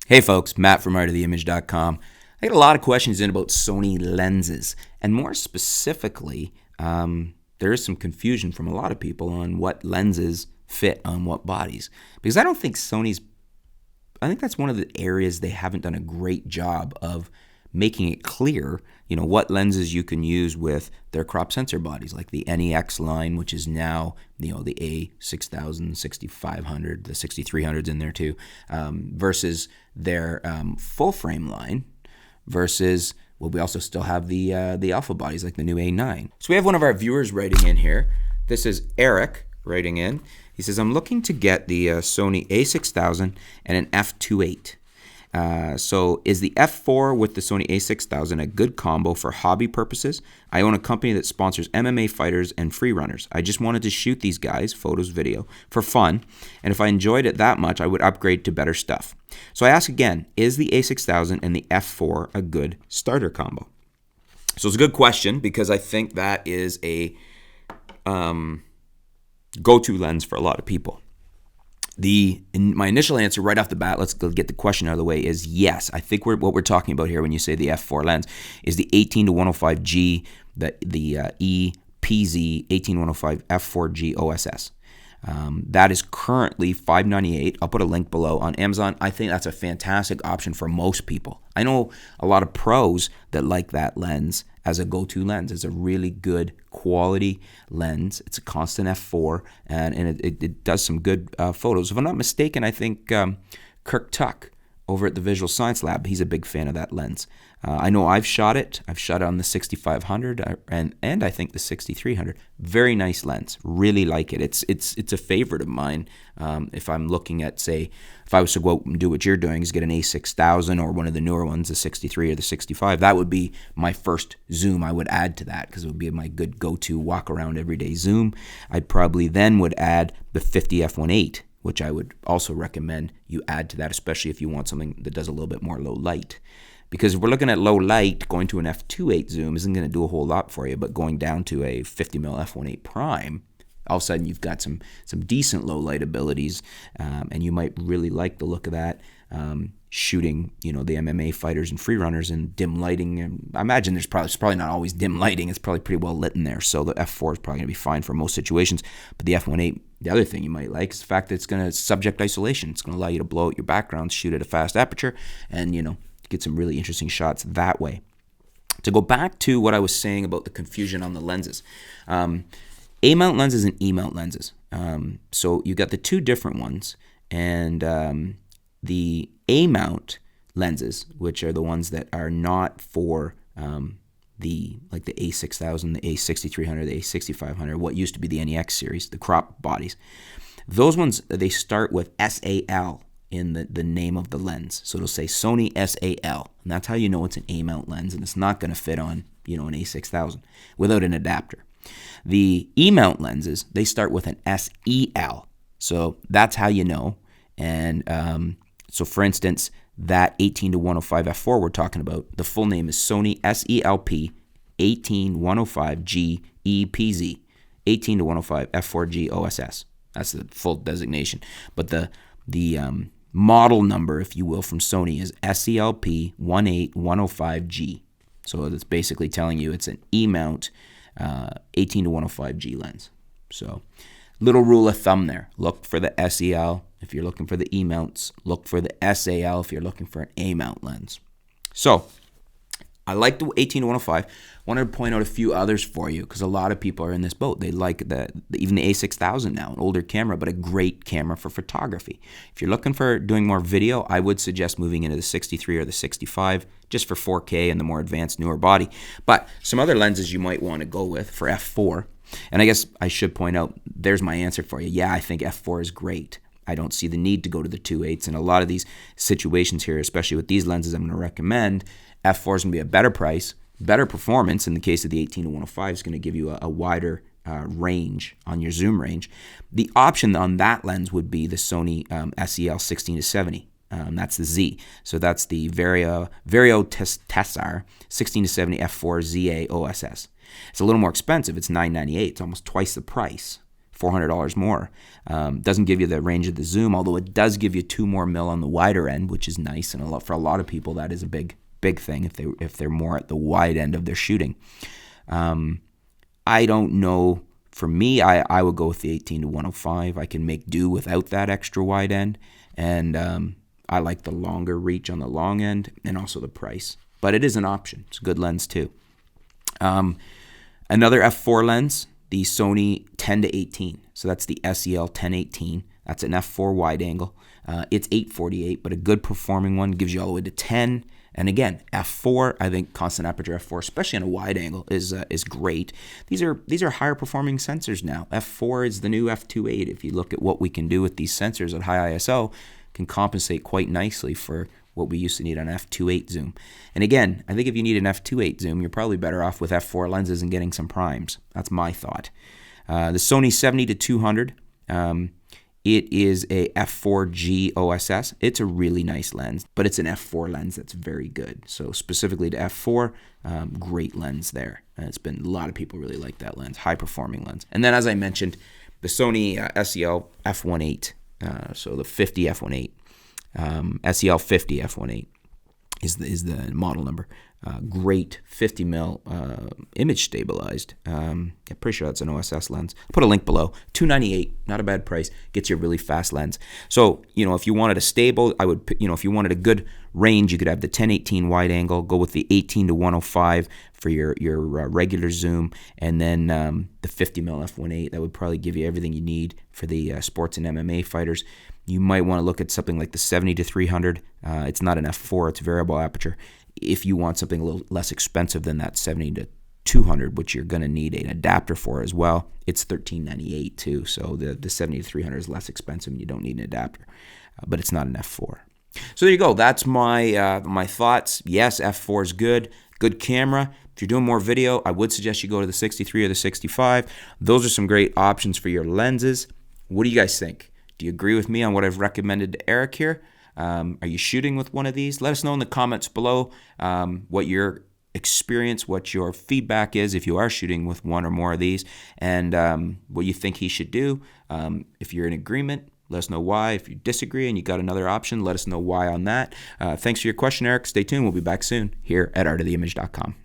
Hey folks, Matt from artoftheimage.com. I get a lot of questions in about Sony lenses, and more specifically, there is some confusion from a lot of people on what lenses fit on what bodies. Because I think that's one of the areas they haven't done a great job of making it clear, what lenses you can use with their crop sensor bodies, like the NEX line, which is now, the A6000, 6500, the 6300's in there too, versus their full frame line, versus, we also still have the alpha bodies, like the new A9. So we have one of our viewers writing in here. This is Eric writing in. He says, I'm looking to get the Sony A6000 and an f2.8. So is the F4 with the Sony A6000 a good combo for hobby purposes? I own a company that sponsors MMA fighters and free runners. I just wanted to shoot these guys, photos, video, for fun, and if I enjoyed it that much, I would upgrade to better stuff. So I ask again, is the A6000 and the F4 a good starter combo? So it's a good question because I think that is a go-to lens for a lot of people. My initial answer right off the bat, let's get the question out of the way, is yes. I think what we're talking about here when you say the F4 lens is the 18-105G, the EPZ 18-105 F4 G OSS. That is currently $598. I'll put a link below on Amazon. I think that's a fantastic option for most people. I know a lot of pros that like that lens as a go-to lens. It's a really good quality lens. It's a constant F4, and it does some good photos. If I'm not mistaken, I think Kirk Tuck over at the Visual Science Lab, he's a big fan of that lens. I know I've shot it. I've shot it on the 6500 and I think the 6300. Very nice lens. Really like it. It's a favorite of mine. If I'm looking at, say, if I was to go out and do what you're doing, is get an A6000 or one of the newer ones, the 63 or the 65, that would be my first zoom I would add to that because it would be my good go-to walk around everyday zoom. I'd probably then would add the 50 F1.8, which I would also recommend you add to that, especially if you want something that does a little bit more low light. Because if we're looking at low light, going to an f2.8 zoom isn't going to do a whole lot for you, but going down to a 50mm f1.8 prime, all of a sudden you've got some decent low light abilities, and you might really like the look of that, shooting, the MMA fighters and free runners in dim lighting. And I imagine it's probably not always dim lighting. It's probably pretty well lit in there, so the F4 is probably going to be fine for most situations. But the F1.8, the other thing you might like is the fact that it's going to subject isolation. It's going to allow you to blow out your background, shoot at a fast aperture, and get some really interesting shots that way. To go back to what I was saying about the confusion on the lenses, A-mount lenses and E-mount lenses. So you got the two different ones, and the A-mount lenses, which are the ones that are not for the A6000, the A6300, the A6500, what used to be the NEX series, the crop bodies. Those ones, they start with SAL in the name of the lens. So it'll say Sony SAL, and that's how you know it's an A-mount lens, and it's not going to fit on, an A6000 without an adapter. The E-mount lenses, they start with an SEL. So that's how you know. And so for instance, that 18-105 F4 we're talking about, the full name is Sony SELP 18-105G EPZ 18-105 F4 G OSS. That's the full designation. But the model number, if you will, from Sony is SELP18105G. So it's basically telling you it's an E-mount 18-105G lens. So little rule of thumb there. Look for the SEL if you're looking for the E-mounts. Look for the SAL if you're looking for an A-mount lens. So I like the 18-105. Wanted to point out a few others for you because a lot of people are in this boat. They like even the A6000 now, an older camera, but a great camera for photography. If you're looking for doing more video, I would suggest moving into the 63 or the 65 just for 4K and the more advanced, newer body. But some other lenses you might want to go with for F4, and I guess I should point out, there's my answer for you. Yeah, I think F4 is great. I don't see the need to go to the 2.8s. In a lot of these situations here, especially with these lenses I'm going to recommend, F4 is going to be a better price, better performance. In the case of the 18-105, is going to give you a wider range on your zoom range. The option on that lens would be the Sony SEL1670. That's the Z. So that's the Vario-Tessar 1670 F4 ZA OSS. It's a little more expensive. It's $998. It's almost twice the price $400 more. Doesn't give you the range of the zoom, although it does give you 2 more mil on the wider end, which is nice, and for a lot of people that is a big thing if they're more at the wide end of their shooting. I don't know. For me, I would go with the 18-105. I can make do without that extra wide end, and I like the longer reach on the long end and also the price. But it is an option. It's a good lens too. Another F4 lens, the Sony 10-18. So that's the SEL1018. That's an F4 wide angle. It's 848, but a good performing one. Gives you all the way to 10. And again, F4, I think constant aperture F4, especially on a wide angle, is great. These are higher performing sensors now. F4 is the new F2.8. If you look at what we can do with these sensors at high ISO, can compensate quite nicely for what we used to need on F2.8 zoom. And again, I think if you need an F2.8 zoom, you're probably better off with F4 lenses and getting some primes. That's my thought. The Sony 70-200, it is a F4 G OSS. It's a really nice lens, but it's an F4 lens that's very good. So specifically to F4, great lens there. And it's been a lot of people really like that lens, high performing lens. And then as I mentioned, the Sony SEL181, so the 50 F1.8. SEL50 F1.8 is the model number. Great 50 mil image stabilized. I'm pretty sure that's an OSS lens. I'll put a link below. $298, not a bad price. Gets you a really fast lens. So if you wanted a stable, I would. If you wanted a good range, you could have the 10-18 wide angle. Go with the 18-105 for your regular zoom, and then the 50 mil F1.8. That would probably give you everything you need for the sports and MMA fighters. You might want to look at something like the 70-300. It's not an F4, it's variable aperture. If you want something a little less expensive than that 70-200, which you're going to need an adapter for as well, it's $1398 too. So the 70-300 is less expensive and you don't need an adapter, but it's not an F4. So there you go. That's my my thoughts. Yes, F4 is good. Good camera. If you're doing more video, I would suggest you go to the 63 or the 65. Those are some great options for your lenses. What do you guys think? Do you agree with me on what I've recommended to Eric here? Are you shooting with one of these? Let us know in the comments below what your experience, what your feedback is if you are shooting with one or more of these, and what you think he should do. If you're in agreement, let us know why. If you disagree and you got another option, let us know why on that. Thanks for your question, Eric. Stay tuned. We'll be back soon here at artoftheimage.com.